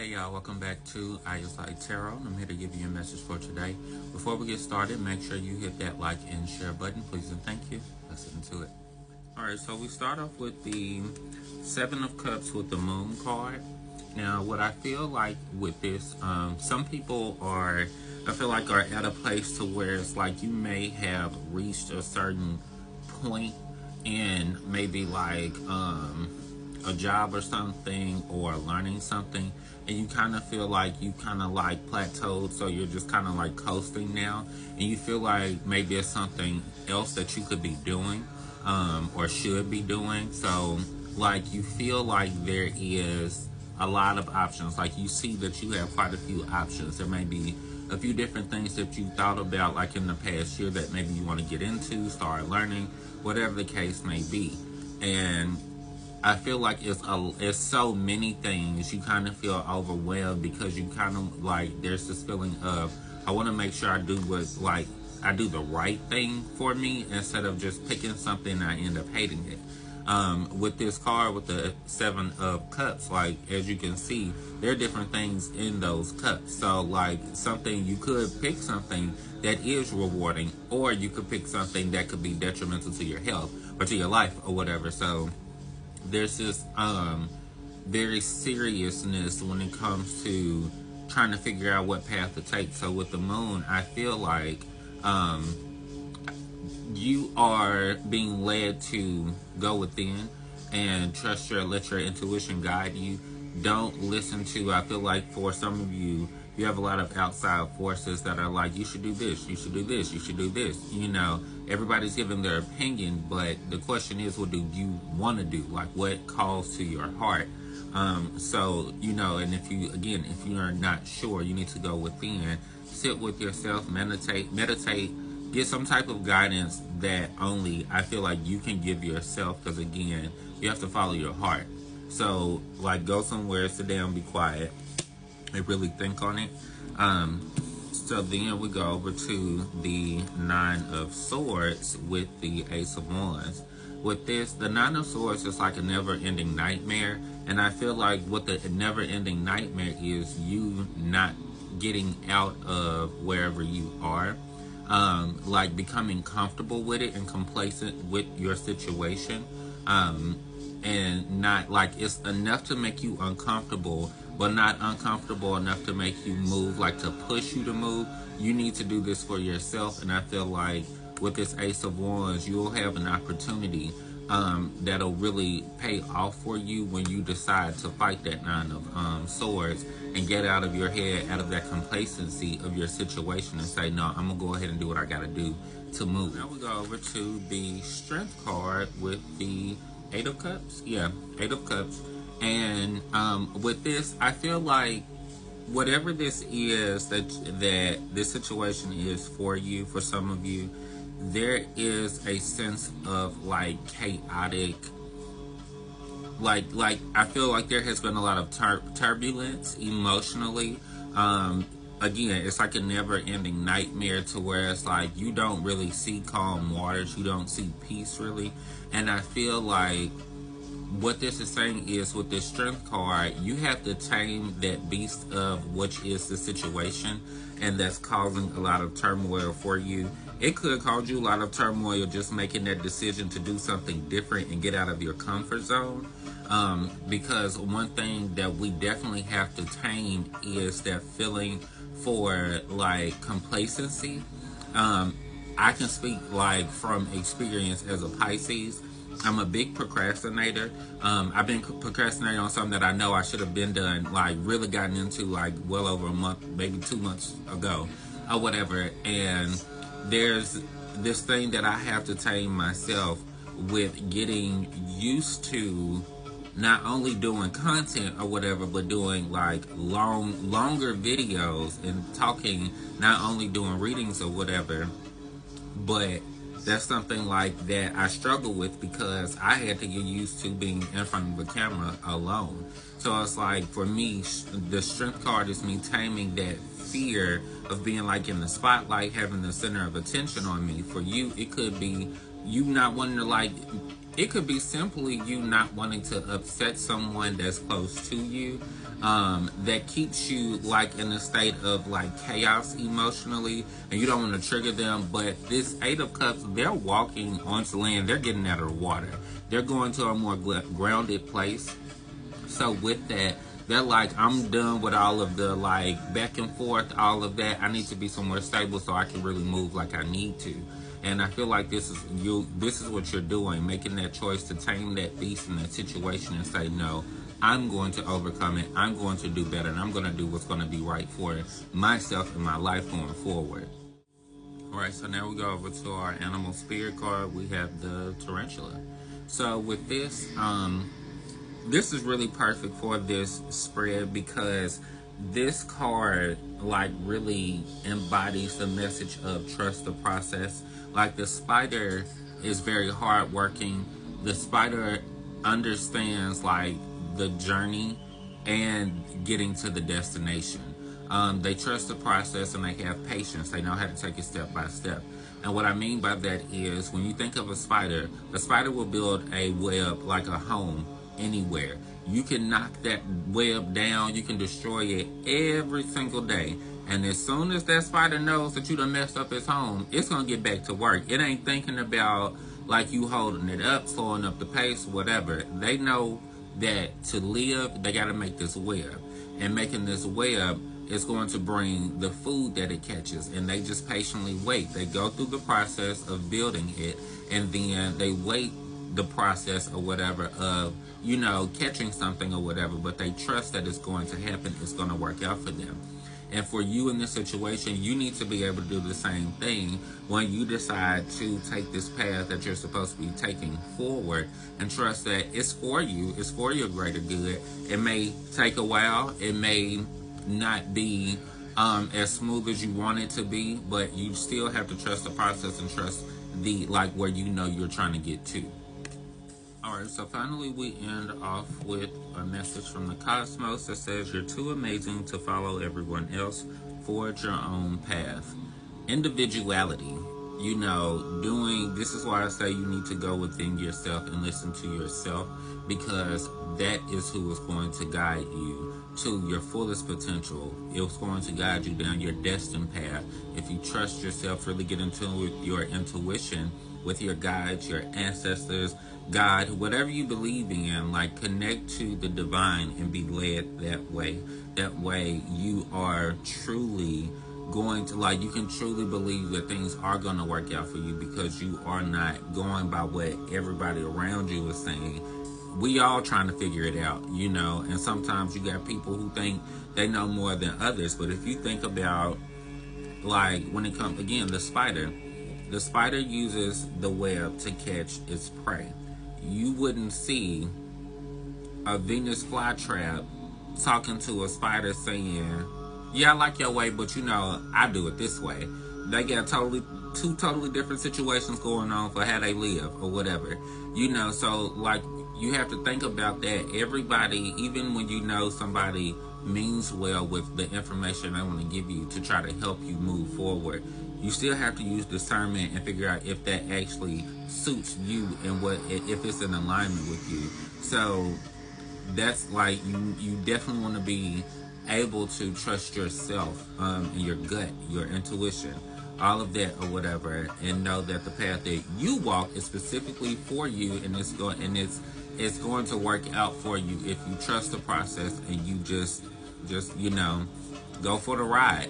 Hey y'all, welcome back to ISI Tarot. I'm here to give you a message for today. Before we get started, make sure you hit that like and share button, please and thank you. Let's get into it. Alright, so we start off with the Seven of Cups with the Moon card. Now, what I feel like with this, some people are at a place to where it's like you may have reached a certain point in maybe like a job or something or learning something, and you kind of feel like you kind of like plateaued, so you're just kind of like coasting now, and you feel like maybe there's something else that you could be doing or should be doing. So like you feel like there is a lot of options, like you see that you have quite a few options. There may be a few different things that you thought about like in the past year that maybe you want to get into, start learning, whatever the case may be. And I feel like it's so many things, you kind of feel overwhelmed because you kind of like, there's this feeling of, I want to make sure I do the right thing for me instead of just picking something and I end up hating it. With this card, with the Seven of Cups, like as you can see, there are different things in those cups. So like something, you could pick something that is rewarding, or you could pick something that could be detrimental to your health or to your life or whatever. So there's this very seriousness when it comes to trying to figure out what path to take. So with the Moon, I feel like you are being led to go within and let your intuition guide you. Don't listen to, I feel like for some of you, you have a lot of outside forces that are like, you should do this, you should do this, you should do this. You know, everybody's giving their opinion, but the question is, what do you want to do? Like, what calls to your heart? So, you know, and if you are not sure, you need to go within, sit with yourself, meditate, get some type of guidance that only I feel like you can give yourself, because again, you have to follow your heart. So, like, go somewhere, sit down, be quiet, and really think on it. So then we go over to the Nine of Swords with the Ace of Wands. With this, the Nine of Swords is like a never-ending nightmare, and I feel like what the never-ending nightmare is, you not getting out of wherever you are, like becoming comfortable with it and complacent with your situation, and not like, it's enough to make you uncomfortable, but not uncomfortable enough to make you move, like to push you to move. You need to do this for yourself, and I feel like with this Ace of Wands, you'll have an opportunity that'll really pay off for you when you decide to fight that Nine of Swords and get out of your head, out of that complacency of your situation, and say, no, I'm gonna go ahead and do what I gotta do to move. Now we go over to the Strength card with the Eight of Cups. Yeah, Eight of Cups. And with this, I feel like whatever this is that this situation is for you, for some of you, there is a sense of like chaotic, like I feel like there has been a lot of turbulence emotionally. Again, it's like a never-ending nightmare to where it's like you don't really see calm waters, you don't see peace really. And I feel like what this is saying is, with this Strength card, you have to tame that beast of which is the situation, and that's causing a lot of turmoil for you. It could cause you a lot of turmoil just making that decision to do something different and get out of your comfort zone. Because one thing that we definitely have to tame is that feeling for like complacency. I can speak like from experience as a Pisces. I'm a big procrastinator. I've been procrastinating on something that I know I should have been done, like really gotten into like well over a month, maybe 2 months ago or whatever. And there's this thing that I have to tame myself with, getting used to not only doing content or whatever, but doing like longer videos and talking, not only doing readings or whatever, but that's something like that I struggle with because I had to get used to being in front of the camera alone. So it's like, for me, the Strength card is me taming that fear of being like in the spotlight, having the center of attention on me. For you, it could be you not wanting to like It could be simply you not wanting to upset someone that's close to you, that keeps you like in a state of like chaos emotionally, and you don't want to trigger them. But this Eight of Cups, they're walking onto land, they're getting out of the water, they're going to a more grounded place. So with that, they're like, I'm done with all of the like back and forth, all of that. I need to be somewhere stable so I can really move like I need to. And I feel like this is you. This is what you're doing, making that choice to tame that beast in that situation and say, no, I'm going to overcome it. I'm going to do better, and I'm going to do what's going to be right for myself and my life going forward. All right, so now we go over to our animal spirit card. We have the tarantula. So with this, this is really perfect for this spread because this card like really embodies the message of trust the process. Like the spider is very hardworking. The spider understands like the journey and getting to the destination. They trust the process and they have patience. They know how to take it step by step. And what I mean by that is when you think of a spider will build a web like a home anywhere. You can knock that web down, you can destroy it every single day. And as soon as that spider knows that you done messed up its home, it's gonna get back to work. It ain't thinking about like you holding it up, slowing up the pace, whatever. They know that to live, they gotta make this web. And making this web is going to bring the food that it catches, and they just patiently wait. They go through the process of building it, and then they wait the process or whatever of, you know, catching something or whatever, but they trust that it's going to happen, it's going to work out for them. And for you in this situation, you need to be able to do the same thing when you decide to take this path that you're supposed to be taking forward, and trust that it's for you, it's for your greater good. It may take a while, it may not be as smooth as you want it to be, but you still have to trust the process and trust the like where you know you're trying to get to. Alright, so finally we end off with a message from the cosmos that says you're too amazing to follow everyone else. Forge your own path. Individuality. You know, this is why I say you need to go within yourself and listen to yourself, because that is who is going to guide you to your fullest potential. It's going to guide you down your destined path. If you trust yourself, really get into with your intuition, with your guides, your ancestors, God, whatever you believe in, like connect to the divine and be led that way. That way you are truly going to, like, you can truly believe that things are going to work out for you, because you are not going by what everybody around you is saying. We all trying to figure it out, you know, and sometimes you got people who think they know more than others. But if you think about, like, when it comes, again, the spider uses the web to catch its prey. You wouldn't see a Venus flytrap talking to a spider saying, yeah, I like your way, but you know, I do it this way. They got two totally different situations going on for how they live or whatever. You know, so like you have to think about that. Everybody, even when you know somebody means well with the information they want to give you to try to help you move forward, you still have to use discernment and figure out if that actually suits you and if it's in alignment with you. So that's like, you definitely want to be able to trust yourself, and your gut, your intuition, all of that or whatever, and know that the path that you walk is specifically for you, and it's going to work out for you if you trust the process and you just you know, go for the ride.